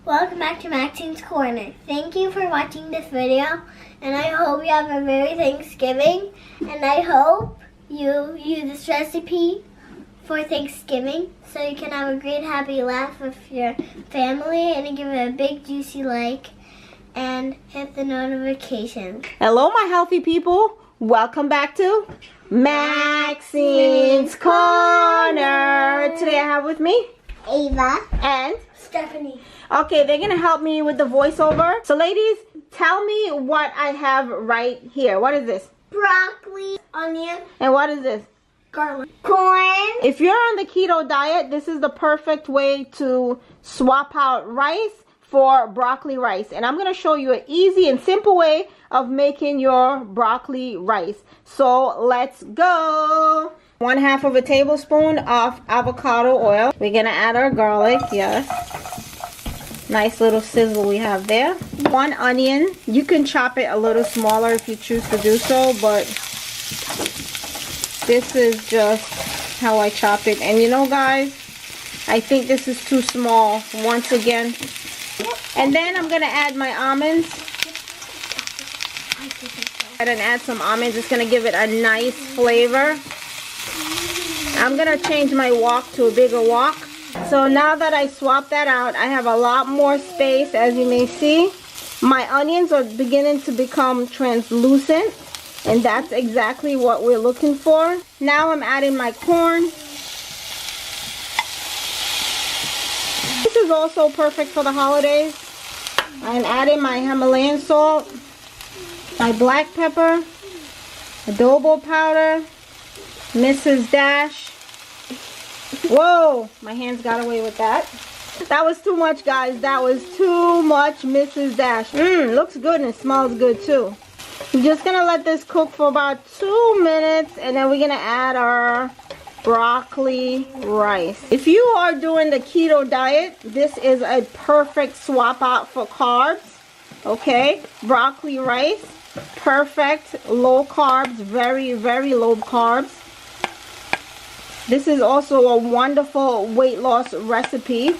Welcome back to Maxine's Corner. Thank you for watching this video, and I hope you have a Merry Thanksgiving, and I hope you use this recipe for Thanksgiving so you can have a great happy laugh with your family, and give it a big juicy like and hit the notifications. Hello my healthy people, welcome back to Maxine's Corner. Today I have with me Ava and Stephanie. Okay, they're gonna help me with the voiceover. So ladies, tell me what I have right here. What is this? Broccoli, onion, and what is this? garlic, corn. If you're on the keto diet, this is the perfect way to swap out rice for broccoli rice. And I'm going to show you an easy and simple way of making your broccoli rice. So let's go. 1/2 of a tablespoon of avocado oil. We're going to add our garlic, yes. Nice little sizzle we have there. 1 onion. You can chop it a little smaller if you choose to do so, but this is just how I chop it. And you know guys, I think this is too small once again. And then I'm going to add my almonds. And add some almonds. It's going to give it a nice flavor. I'm going to change my wok to a bigger wok. So now that I swap that out, I have a lot more space, as you may see. My onions are beginning to become translucent, and that's exactly what we're looking for. Now I'm adding my corn. This is also perfect for the holidays. I'm adding my Himalayan salt, my black pepper, adobo powder, Mrs. Dash. Whoa, my hands got away with that. That was too much, guys. That was too much Mrs. Dash. Looks good and it smells good too. I'm just gonna let this cook for about 2 minutes, and then we're gonna add our broccoli rice. If you are doing the keto diet, this is a perfect swap out for carbs. Okay, broccoli rice, perfect, low carbs, very low carbs. This is also a wonderful weight loss recipe.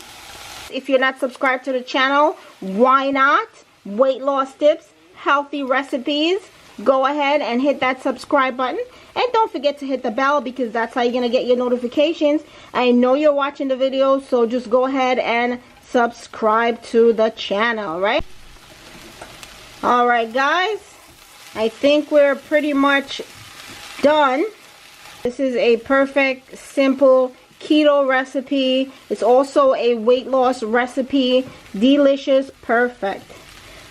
If you're not subscribed to the channel, why not? Weight loss tips, healthy recipes. Go ahead and hit that subscribe button. And don't forget to hit the bell, because that's how you're going to get your notifications. I know you're watching the video, so just go ahead and subscribe to the channel, right? Alright guys, I think we're pretty much done. This is a perfect, simple keto recipe. It's also a weight loss recipe. Delicious, perfect.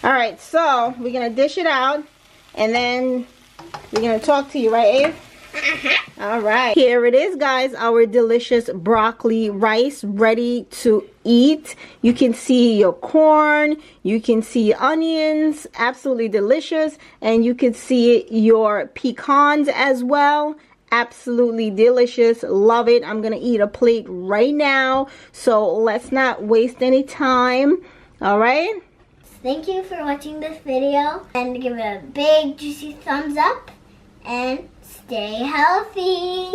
Alright, so we're going to dish it out, and then we're going to talk to you, right, Abe? Alright, here it is, guys. Our delicious broccoli rice ready to eat. You can see your corn. You can see onions. Absolutely delicious. And you can see your pecans as well. Absolutely delicious. Love it. I'm gonna eat a plate right now, so let's not waste any time. All right, Thank you for watching this video, and give it a big juicy thumbs up, and stay healthy.